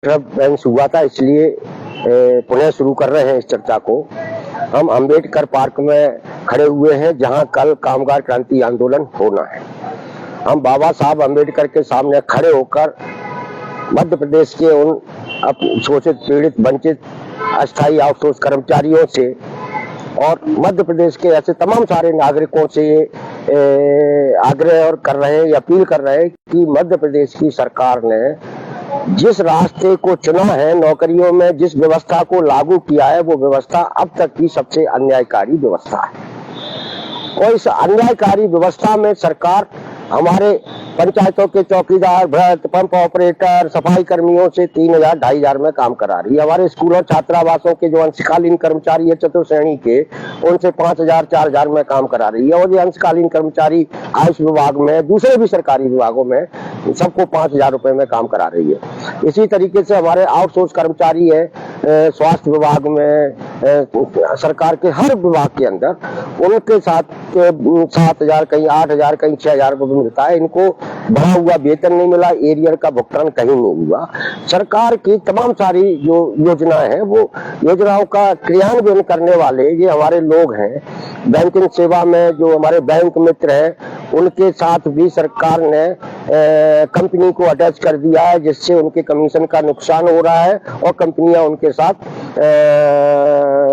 Bench हुआ था, इसलिए पुनः शुरू कर रहे हैं इस चर्चा को। हम अंबेडकर पार्क में खड़े हुए हैं, जहां कल कामगार क्रांति आंदोलन होना है। हम बाबा साहब अंबेडकर के सामने खड़े होकर मध्य प्रदेश के उन शोषित, पीड़ित, वंचित अस्थायी आउटसोर्स कर्मचारियों से और मध्य प्रदेश के ऐसे तमाम सारे नागरिकों से आग्रह और कर रहे हैं या अपील कर रहे हैं कि मध्य प्रदेश की सरकार ने जिस रास्ते को चुना है, नौकरियों में जिस व्यवस्था को लागू किया है, वो व्यवस्था अब तक की सबसे अन्यायकारी व्यवस्था है। और इस अन्यायकारी व्यवस्था में सरकार हमारे पंचायतों के चौकीदार, भ्रष्ट, पंप ऑपरेटर, सफाई कर्मियों से 3,000, 2,500 में काम करा रही है। हमारे स्कूलों, छात्रावासों के जो अंशकालीन कर्मचारी है चतुर्थ श्रेणी के, उनसे 5,000, 4,000 में काम करा रही है। और ये अंशकालीन कर्मचारी आयुष विभाग में, दूसरे भी सरकारी विभागों में, सबको 5,000 रुपए में काम करा रही है। इसी तरीके से हमारे आउटसोर्स कर्मचारी है स्वास्थ्य विभाग में, सरकार के हर विभाग के अंदर, उनके साथ 7,000, कहीं 8,000, कहीं 6,000 रुपए मिलता है। इनको बढ़ा हुआ वेतन नहीं मिला, एरियर का भुगतान कहीं नहीं हुआ। सरकार की तमाम सारी जो योजनाएं हैं, वो योजनाओं का क्रियान्वयन करने वाले ये हमारे लोग हैं। बैंकिंग सेवा में जो हमारे बैंक मित्र हैं, उनके साथ भी सरकार ने कंपनी को अटैच कर दिया है, जिससे उनके कमीशन का नुकसान हो रहा है और कंपनियां उनके साथ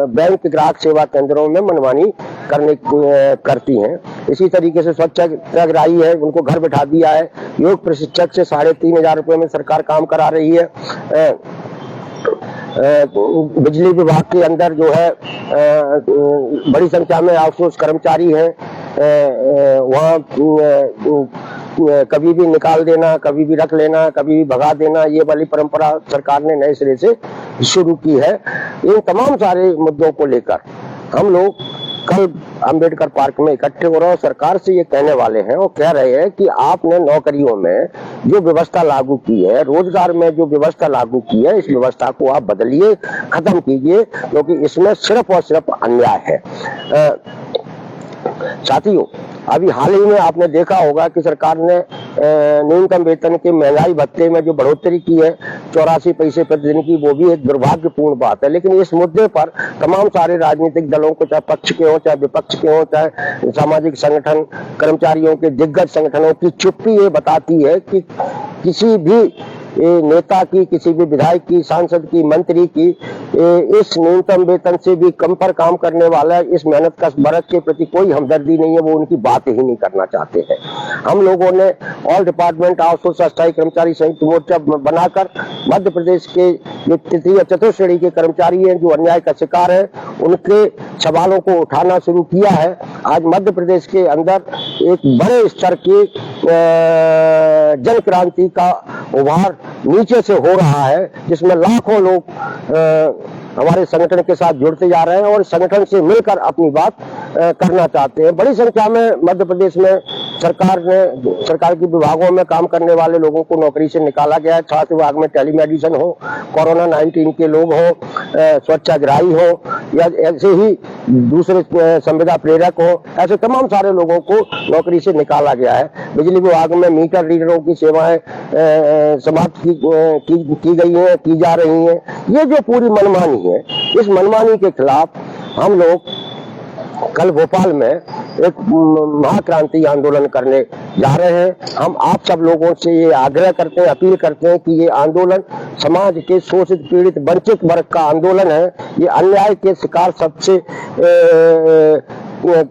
बैंक ग्राहक सेवा केंद्रों में मनमानी करती हैं। इसी तरीके से स्वच्छाग्रही है, उनको घर बैठा दिया है। योग प्रशिक्षक से 3,500 रुपए में सरकार काम करा रही है। बिजली विभाग के अंदर जो है बड़ी संख्या में आउटसोर्स कर्मचारी हैं, वहाँ कभी भी निकाल देना, कभी भी रख लेना, कभी भी भगा देना, ये वाली परंपरा सरकार ने नए सिरे से शुरू की है। इन तमाम सारे मुद्दों को लेकर हम लोग कल अंबेडकर पार्क में इकट्ठे हो रहे हैं। सरकार से ये कहने वाले हैं और कह रहे हैं कि आपने नौकरियों में जो व्यवस्था लागू की है, रोजगार में जो व्यवस्था लागू की है, इस व्यवस्था को आप बदलिए, खत्म कीजिए, क्योंकि इसमें सिर्फ और सिर्फ अन्याय है। साथियों, अभी हाल ही में आपने देखा होगा कि सरकार ने न्यूनतम वेतन के महंगाई भत्ते में जो बढ़ोतरी की है 84 पैसे प्रतिदिन की, वो भी एक दुर्भाग्यपूर्ण बात है। लेकिन इस मुद्दे पर तमाम सारे राजनीतिक दलों को, चाहे पक्ष के हो, चाहे विपक्ष के हो, चाहे सामाजिक संगठन, कर्मचारियों के दिग्गज संगठनों की चुप्पी ये बताती है कि किसी भी नेता की, किसी भी विधायक की, सांसद की, मंत्री की इस न्यूनतम वेतन से भी कम पर काम करने वाला इस मेहनत कश वर्ग के प्रति कोई हमदर्दी नहीं है। वो उनकी बात ही नहीं करना चाहते हैं। हम लोगों ने ऑल डिपार्टमेंट आउटसोर्स अस्थायी कर्मचारी संयुक्त मोर्चा बनाकर मध्य प्रदेश के जो तृतीय चतुर्थ श्रेणी के कर्मचारी हैं, जो अन्याय का शिकार है, उनके सवालों को उठाना शुरू किया है। आज मध्य प्रदेश के अंदर एक बड़े स्तर की जन क्रांति का उभार नीचे से हो रहा है, जिसमें लाखों लोग हमारे संगठन के साथ जुड़ते जा रहे हैं और संगठन से मिलकर अपनी बात करना चाहते हैं। बड़ी संख्या में मध्य प्रदेश में सरकार के विभागों में काम करने वाले लोगों को नौकरी से निकाला गया है। स्वास्थ्य विभाग में टेलीमेडिसिन हो, कोरोना 19 के लोग हो, स्वच्छाग्रही हो, या ऐसे ही दूसरे संविदा प्रेरक हो, ऐसे तमाम सारे लोगों को नौकरी से निकाला गया है। बिजली विभाग में मीटर रीडरों की सेवाएं समाप्त की गई है, की जा रही हैं। ये जो पूरी मनमानी है, इस मनमानी के खिलाफ हम लोग कल भोपाल में एक महाक्रांति आंदोलन करने जा रहे हैं। हम आप सब लोगों से ये आग्रह करते हैं, अपील करते हैं कि ये आंदोलन समाज के शोषित, पीड़ित, वंचित वर्ग का आंदोलन है। ये अन्याय के शिकार सबसे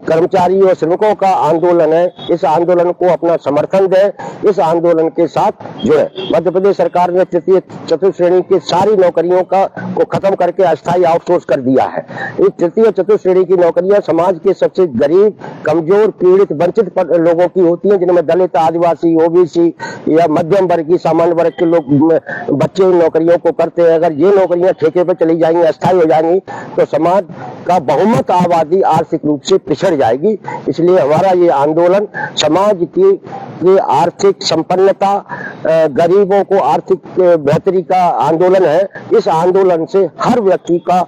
कर्मचारी और श्रमिकों का आंदोलन है। इस आंदोलन को अपना समर्थन दें, इस आंदोलन के साथ जुड़े। मध्य प्रदेश सरकार ने तृतीय चतुर्थ श्रेणी की सारी नौकरियों को खत्म करके अस्थायी आउटसोर्स कर दिया है। इस तृतीय चतुर्थ श्रेणी की नौकरियां समाज के सबसे गरीब, कमजोर, पीड़ित, वंचित लोगों की होती हैं, जिनमें दलित, आदिवासी, ओबीसी या मध्यम वर्ग की, सामान्य वर्ग के लोग, बच्चे इन नौकरियों को करते हैं। अगर ये नौकरियां ठेके पर चली जाएंगी, अस्थायी हो जाएंगी, तो समाज का बहुमत आबादी आर्थिक रूप से पिछड़ जाएगी। इसलिए हमारा ये आंदोलन समाज की आर्थिक संपन्नता, गरीबों को आर्थिक बेहतरी का आंदोलन है। इस आंदोलन से हर व्यक्ति का